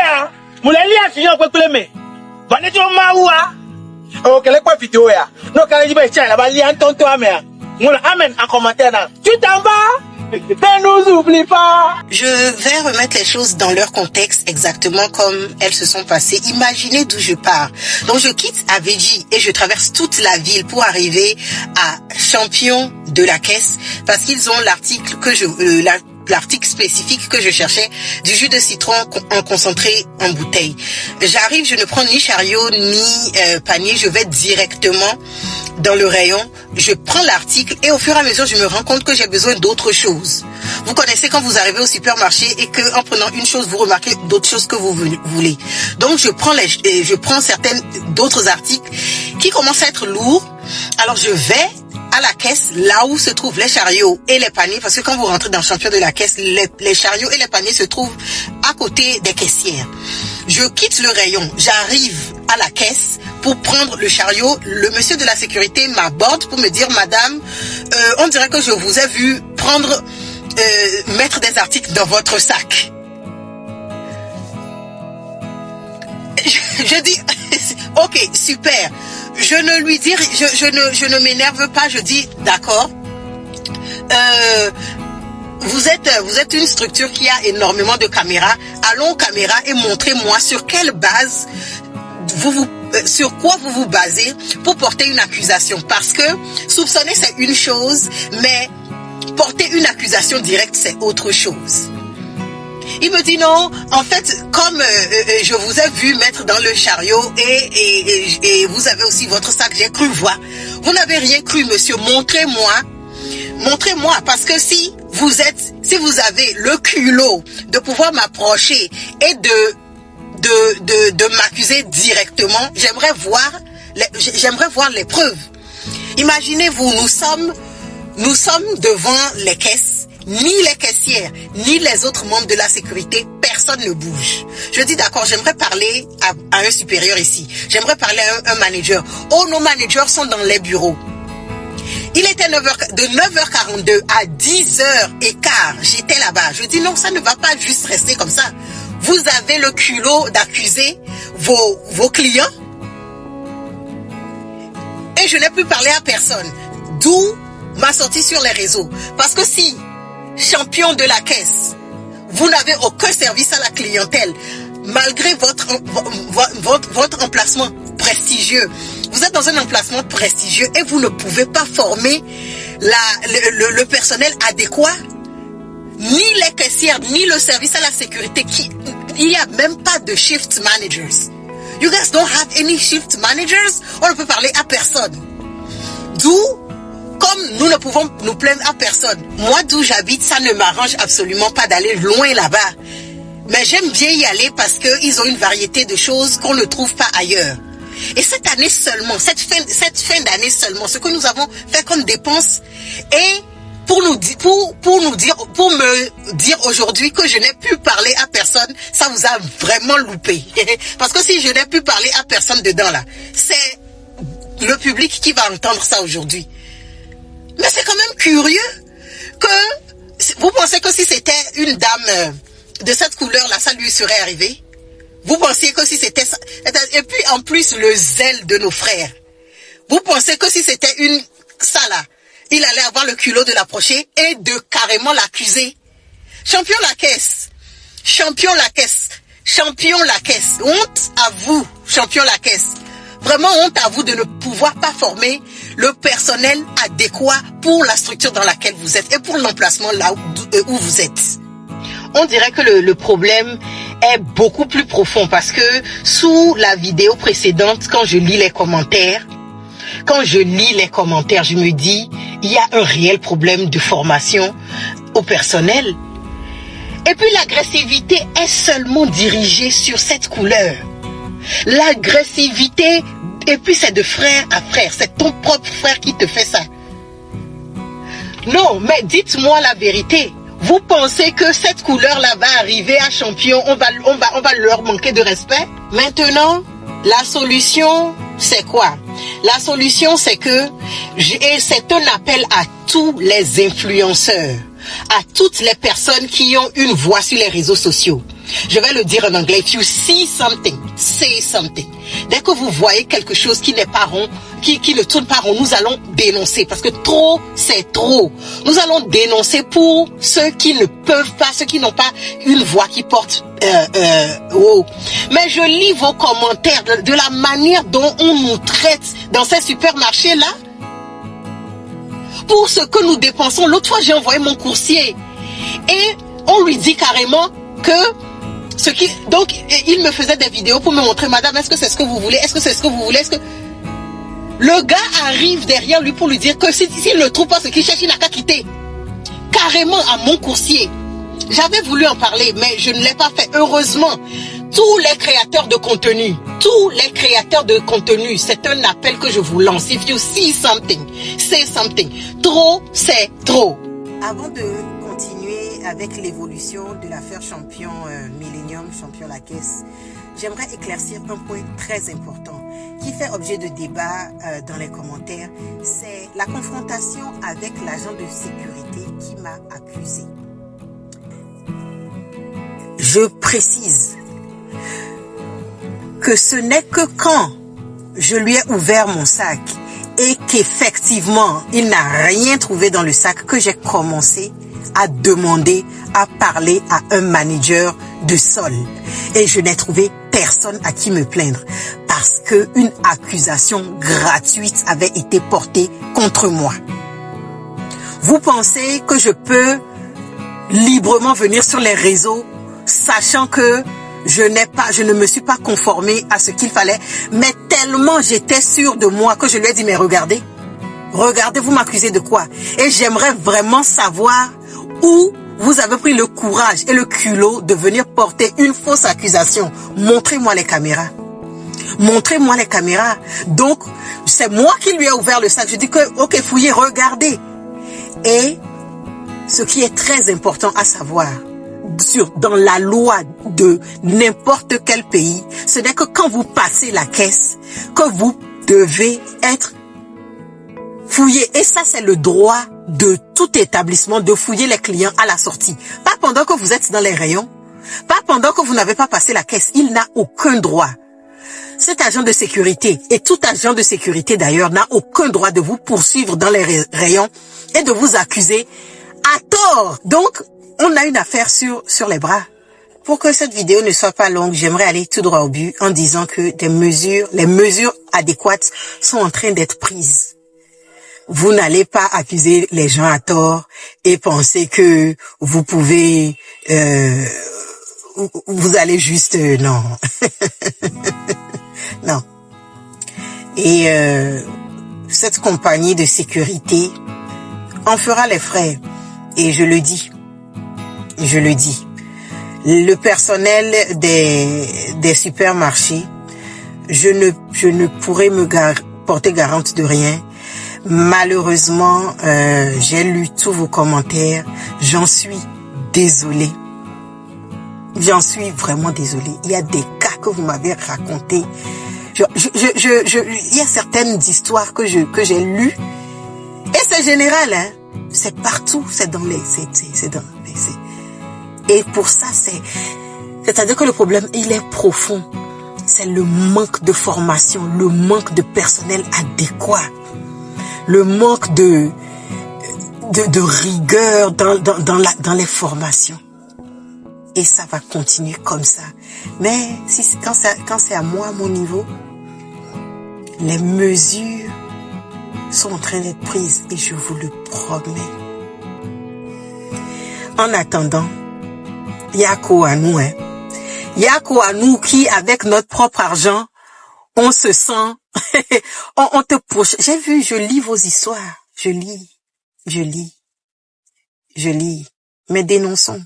ya. Mulali asinyo kwa kuleme. Bane tu mawa. Oh, quelle quoi vidéo ya. Non, quand il va chercher la balie en tonton amène. Moula amène en commentaire là. Tu t'en vas? Ne nous oublie pas. Je vais remettre les choses dans leur contexte exactement comme elles se sont passées. Imaginez d'où je pars. Donc je quitte Aveji et je traverse toute la ville pour arriver à Champion de la Caisse parce qu'ils ont l'article que l'article spécifique que je cherchais, du jus de citron en concentré en bouteille. J'arrive, je ne prends ni chariot ni panier, je vais directement dans le rayon, je prends l'article et au fur et à mesure, je me rends compte que j'ai besoin d'autres choses. Vous connaissez quand vous arrivez au supermarché et que en prenant une chose, vous remarquez d'autres choses que vous voulez. Donc, je prends certaines d'autres articles qui commencent à être lourds. Alors, je vais à la caisse, là où se trouvent les chariots et les paniers, parce que quand vous rentrez dans le Champion de la Caisse, les chariots et les paniers se trouvent à côté des caissières. Je quitte le rayon, j'arrive à la caisse pour prendre le chariot. Le monsieur de la sécurité m'aborde pour me dire, madame, on dirait que je vous ai vu mettre des articles dans votre sac. Je dis, ok, super. Je ne lui dis, je ne m'énerve pas, je dis, d'accord. Vous êtes une structure qui a énormément de caméras. Allons aux caméras et montrez-moi sur quelle base sur quoi vous vous basez pour porter une accusation. Parce que soupçonner c'est une chose, mais porter une accusation directe c'est autre chose. Il me dit non, en fait, comme je vous ai vu mettre dans le chariot et vous avez aussi votre sac, j'ai cru voir. Vous n'avez rien cru, monsieur. Montrez-moi, parce que si vous avez le culot de pouvoir m'approcher et de m'accuser directement, j'aimerais voir les preuves. Imaginez-vous, nous sommes devant les caisses. Ni les caissières, ni les autres membres de la sécurité, personne ne bouge. Je dis d'accord, j'aimerais parler à un supérieur ici. J'aimerais parler à un manager. Oh, nos managers sont dans les bureaux. Il était de 9h42 à 10h15. J'étais là-bas. Je dis non, ça ne va pas juste rester comme ça. Vous avez le culot d'accuser vos clients. Et je n'ai plus parlé à personne. D'où ma sortie sur les réseaux. Parce que si Champion de la Caisse, vous n'avez aucun service à la clientèle, malgré votre emplacement prestigieux. Vous êtes dans un emplacement prestigieux et vous ne pouvez pas former le personnel adéquat, ni les caissières, ni le service à la sécurité. Il n'y a même pas de shift managers. You guys don't have any shift managers? On ne peut parler à personne. D'où, comme nous ne pouvons nous plaindre à personne, moi d'où j'habite, ça ne m'arrange absolument pas d'aller loin là-bas. Mais j'aime bien y aller parce qu'ils ont une variété de choses qu'on ne trouve pas ailleurs. Et cette année seulement, cette fin d'année seulement, ce que nous avons fait comme dépense, et pour me dire aujourd'hui que je n'ai pu parler à personne, ça vous a vraiment loupé. Parce que si je n'ai pu parler à personne dedans là, c'est le public qui va entendre ça aujourd'hui. Mais c'est quand même curieux que vous pensez que si c'était une dame de cette couleur-là, ça lui serait arrivé? Vous pensiez que si c'était ça, et puis en plus le zèle de nos frères. Vous pensez que si c'était ça là, il allait avoir le culot de l'approcher et de carrément l'accuser. Champion la caisse. Champion la caisse. Champion la caisse. Honte à vous, champion la caisse. Vraiment honte à vous de ne pouvoir pas former le personnel adéquat pour la structure dans laquelle vous êtes et pour l'emplacement là où vous êtes. On dirait que le problème est beaucoup plus profond parce que sous la vidéo précédente, quand je lis les commentaires, je me dis, il y a un réel problème de formation au personnel. Et puis l'agressivité est seulement dirigée sur cette couleur. L'agressivité, et puis c'est de frère à frère, c'est ton propre frère qui te fait ça. Non, mais dites-moi la vérité. Vous pensez que cette couleur-là va arriver à Champion, on va leur manquer de respect? Maintenant, la solution, c'est quoi? La solution, c'est c'est un appel à tous les influenceurs, à toutes les personnes qui ont une voix sur les réseaux sociaux. Je vais le dire en anglais. If you see something, say something. Dès que vous voyez quelque chose qui n'est pas rond, qui ne tourne pas rond, nous allons dénoncer. Parce que trop, c'est trop. Nous allons dénoncer pour ceux qui ne peuvent pas, ceux qui n'ont pas une voix qui porte haut. Mais je lis vos commentaires de la manière dont on nous traite dans ces supermarchés-là. Pour ce que nous dépensons. L'autre fois, j'ai envoyé mon coursier. Et on lui dit carrément que donc, il me faisait des vidéos pour me montrer, madame, est-ce que c'est ce que vous voulez? Est-ce que c'est ce que vous voulez? Est-ce que... Le gars arrive derrière lui pour lui dire que s'il ne trouve pas ce qu'il cherche, il n'a qu'à quitter. Carrément à mon coursier. J'avais voulu en parler, mais je ne l'ai pas fait. Heureusement, tous les créateurs de contenu, c'est un appel que je vous lance. If you see something, say something. Trop, c'est trop. Avant de continuer avec l'évolution de l'affaire champion Millennium, champion la caisse, j'aimerais éclaircir un point très important qui fait objet de débat dans les commentaires. C'est la confrontation avec l'agent de sécurité qui m'a accusé. Je précise que ce n'est que quand je lui ai ouvert mon sac et qu'effectivement il n'a rien trouvé dans le sac que j'ai commencé à demander à parler à un manager de sol. Et je n'ai trouvé personne à qui me plaindre parce qu'une accusation gratuite avait été portée contre moi. Vous pensez que je peux librement venir sur les réseaux sachant que je ne me suis pas conformée à ce qu'il fallait, mais tellement j'étais sûre de moi que je lui ai dit, mais regardez, vous m'accusez de quoi? Et j'aimerais vraiment savoir où vous avez pris le courage et le culot de venir porter une fausse accusation. Montrez-moi les caméras. Montrez-moi les caméras. Donc, c'est moi qui lui ai ouvert le sac. Je dis que, ok, fouillez, regardez. Et ce qui est très important à savoir, dans la loi de n'importe quel pays, ce n'est que quand vous passez la caisse que vous devez être fouillé. Et ça, c'est le droit de tout établissement de fouiller les clients à la sortie. Pas pendant que vous êtes dans les rayons, pas pendant que vous n'avez pas passé la caisse. Il n'a aucun droit. Cet agent de sécurité, et tout agent de sécurité d'ailleurs, n'a aucun droit de vous poursuivre dans les rayons et de vous accuser à tort. Donc, on a une affaire sur les bras. Pour que cette vidéo ne soit pas longue, j'aimerais aller tout droit au but en disant que les mesures adéquates sont en train d'être prises. Vous n'allez pas accuser les gens à tort et penser que vous pouvez... vous allez juste... non. Non. Et cette compagnie de sécurité en fera les frais. Et je le dis. Le personnel des supermarchés, je ne pourrais me porter garante de rien. Malheureusement, j'ai lu tous vos commentaires. J'en suis désolée. J'en suis vraiment désolée. Il y a des cas que vous m'avez racontés. Il y a certaines histoires que j'ai lues. Et c'est général, hein. C'est partout. C'est dans les... Et pour ça, c'est-à-dire que le problème, il est profond. C'est le manque de formation, le manque de personnel adéquat, le manque de rigueur dans les formations. Et ça va continuer comme ça. Mais quand c'est à moi, à mon niveau, les mesures sont en train d'être prises et je vous le promets. En attendant, Yako à nous, hein. Yako à nous qui, avec notre propre argent, on se sent, on te push. Je lis vos histoires. Je lis. Mais dénonçons.